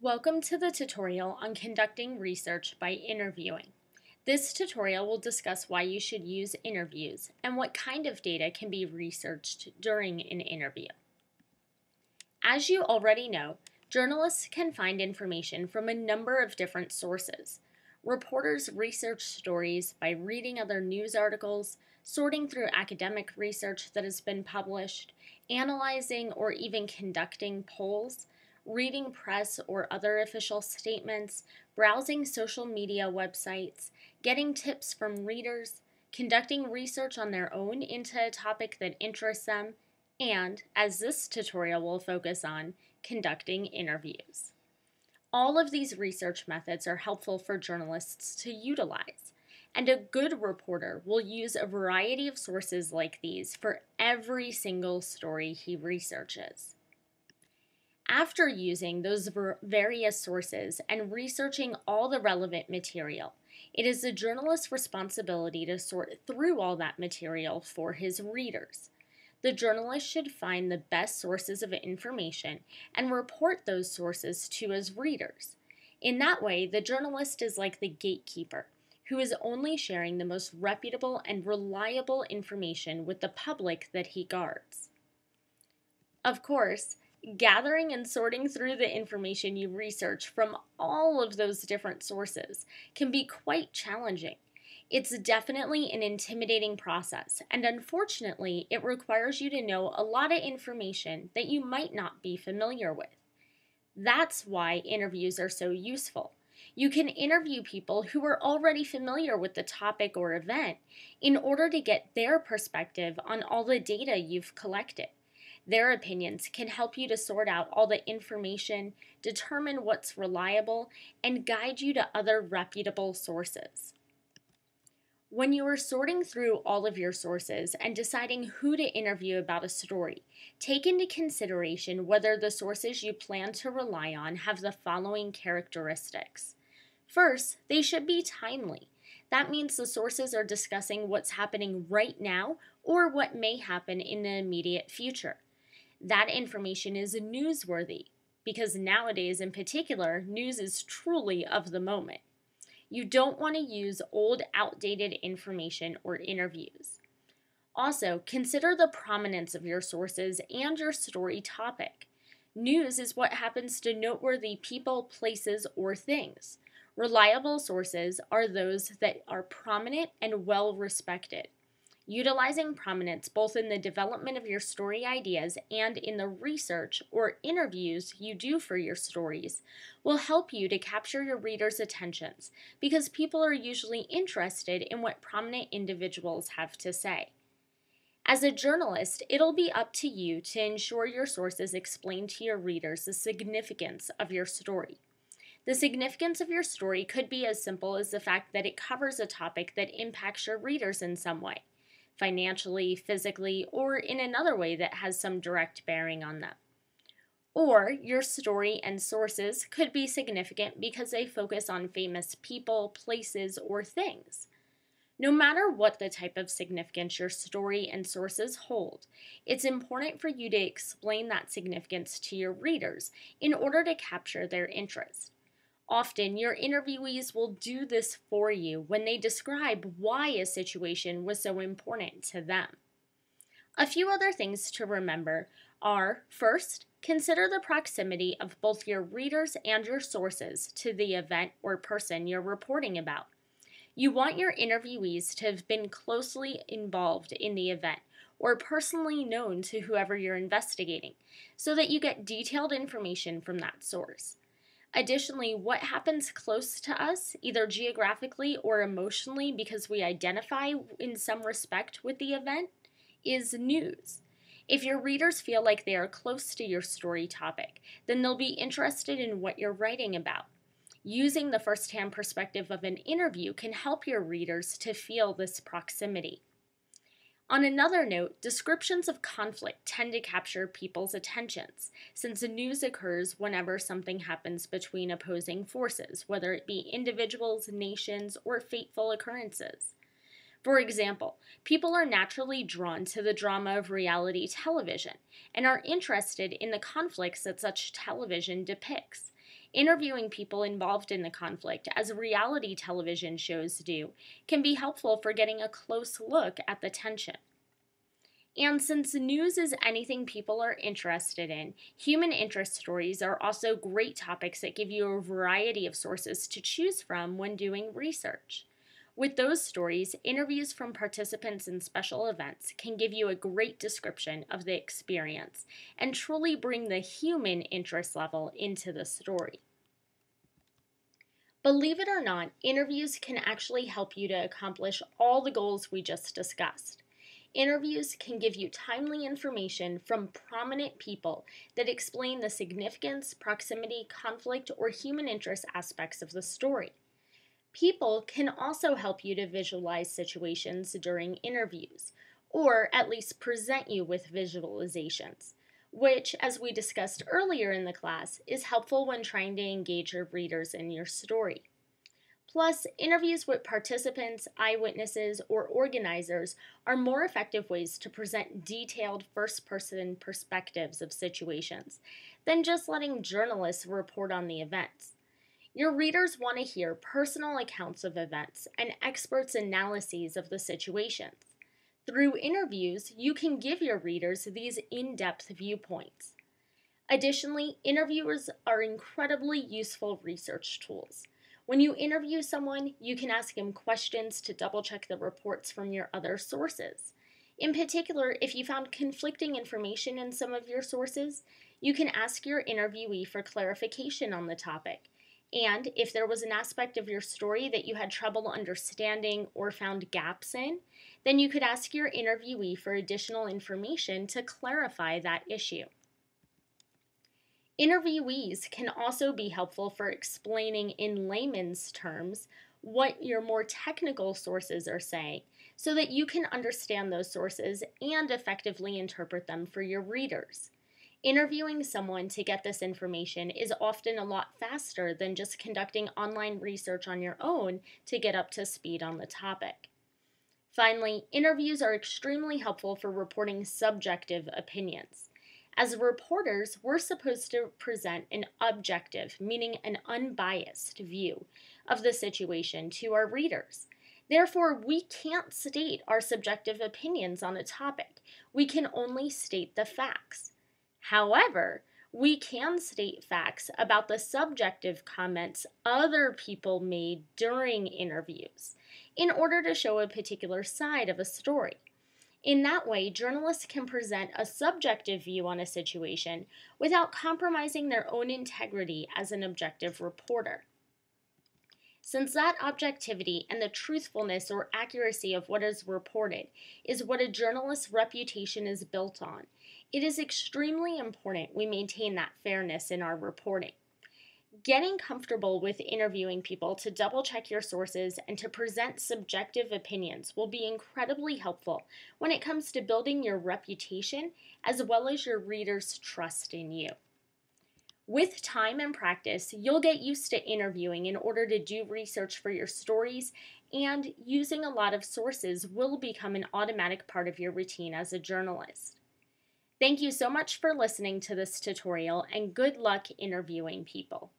Welcome to the tutorial on conducting research by interviewing. This tutorial will discuss why you should use interviews and what kind of data can be researched during an interview. As you already know, journalists can find information from a number of different sources. Reporters research stories by reading other news articles, sorting through academic research that has been published, analyzing or even conducting polls, reading press or other official statements, browsing social media websites, getting tips from readers, conducting research on their own into a topic that interests them, and, as this tutorial will focus on, conducting interviews. All of these research methods are helpful for journalists to utilize, and a good reporter will use a variety of sources like these for every single story he researches. After using those various sources and researching all the relevant material, it is the journalist's responsibility to sort through all that material for his readers. The journalist should find the best sources of information and report those sources to his readers. In that way, the journalist is like the gatekeeper, who is only sharing the most reputable and reliable information with the public that he guards. Of course, gathering and sorting through the information you research from all of those different sources can be quite challenging. It's definitely an intimidating process, and unfortunately, it requires you to know a lot of information that you might not be familiar with. That's why interviews are so useful. You can interview people who are already familiar with the topic or event in order to get their perspective on all the data you've collected. Their opinions can help you to sort out all the information, determine what's reliable, and guide you to other reputable sources. When you are sorting through all of your sources and deciding who to interview about a story, take into consideration whether the sources you plan to rely on have the following characteristics. First, they should be timely. That means the sources are discussing what's happening right now or what may happen in the immediate future. That information is newsworthy, because nowadays in particular, news is truly of the moment. You don't want to use old, outdated information or interviews. Also, consider the prominence of your sources and your story topic. News is what happens to noteworthy people, places, or things. Reliable sources are those that are prominent and well respected. Utilizing prominence both in the development of your story ideas and in the research or interviews you do for your stories will help you to capture your readers' attentions because people are usually interested in what prominent individuals have to say. As a journalist, it'll be up to you to ensure your sources explain to your readers the significance of your story. The significance of your story could be as simple as the fact that it covers a topic that impacts your readers in some way, financially, physically, or in another way that has some direct bearing on them. Or your story and sources could be significant because they focus on famous people, places, or things. No matter what the type of significance your story and sources hold, it's important for you to explain that significance to your readers in order to capture their interest. Often, your interviewees will do this for you when they describe why a situation was so important to them. A few other things to remember are, first, consider the proximity of both your readers and your sources to the event or person you're reporting about. You want your interviewees to have been closely involved in the event or personally known to whoever you're investigating, so that you get detailed information from that source. Additionally, what happens close to us, either geographically or emotionally because we identify in some respect with the event, is news. If your readers feel like they are close to your story topic, then they'll be interested in what you're writing about. Using the first-hand perspective of an interview can help your readers to feel this proximity. On another note, descriptions of conflict tend to capture people's attentions, since the news occurs whenever something happens between opposing forces, whether it be individuals, nations, or fateful occurrences. For example, people are naturally drawn to the drama of reality television and are interested in the conflicts that such television depicts. Interviewing people involved in the conflict, as reality television shows do, can be helpful for getting a close look at the tension. And since news is anything people are interested in, human interest stories are also great topics that give you a variety of sources to choose from when doing research. With those stories, interviews from participants in special events can give you a great description of the experience and truly bring the human interest level into the story. Believe it or not, interviews can actually help you to accomplish all the goals we just discussed. Interviews can give you timely information from prominent people that explain the significance, proximity, conflict, or human interest aspects of the story. People can also help you to visualize situations during interviews, or at least present you with visualizations, which, as we discussed earlier in the class, is helpful when trying to engage your readers in your story. Plus, interviews with participants, eyewitnesses, or organizers are more effective ways to present detailed first-person perspectives of situations than just letting journalists report on the events. Your readers want to hear personal accounts of events and experts' analyses of the situations. Through interviews, you can give your readers these in-depth viewpoints. Additionally, interviewers are incredibly useful research tools. When you interview someone, you can ask them questions to double-check the reports from your other sources. In particular, if you found conflicting information in some of your sources, you can ask your interviewee for clarification on the topic. And if there was an aspect of your story that you had trouble understanding or found gaps in, then you could ask your interviewee for additional information to clarify that issue. Interviewees can also be helpful for explaining in layman's terms what your more technical sources are saying, so that you can understand those sources and effectively interpret them for your readers. Interviewing someone to get this information is often a lot faster than just conducting online research on your own to get up to speed on the topic. Finally, interviews are extremely helpful for reporting subjective opinions. As reporters, we're supposed to present an objective, meaning an unbiased view of the situation to our readers. Therefore, we can't state our subjective opinions on a topic. We can only state the facts. However, we can state facts about the subjective comments other people made during interviews in order to show a particular side of a story. In that way, journalists can present a subjective view on a situation without compromising their own integrity as an objective reporter. Since that objectivity and the truthfulness or accuracy of what is reported is what a journalist's reputation is built on, it is extremely important we maintain that fairness in our reporting. Getting comfortable with interviewing people to double-check your sources and to present subjective opinions will be incredibly helpful when it comes to building your reputation as well as your readers' trust in you. With time and practice, you'll get used to interviewing in order to do research for your stories, and using a lot of sources will become an automatic part of your routine as a journalist. Thank you so much for listening to this tutorial, and good luck interviewing people.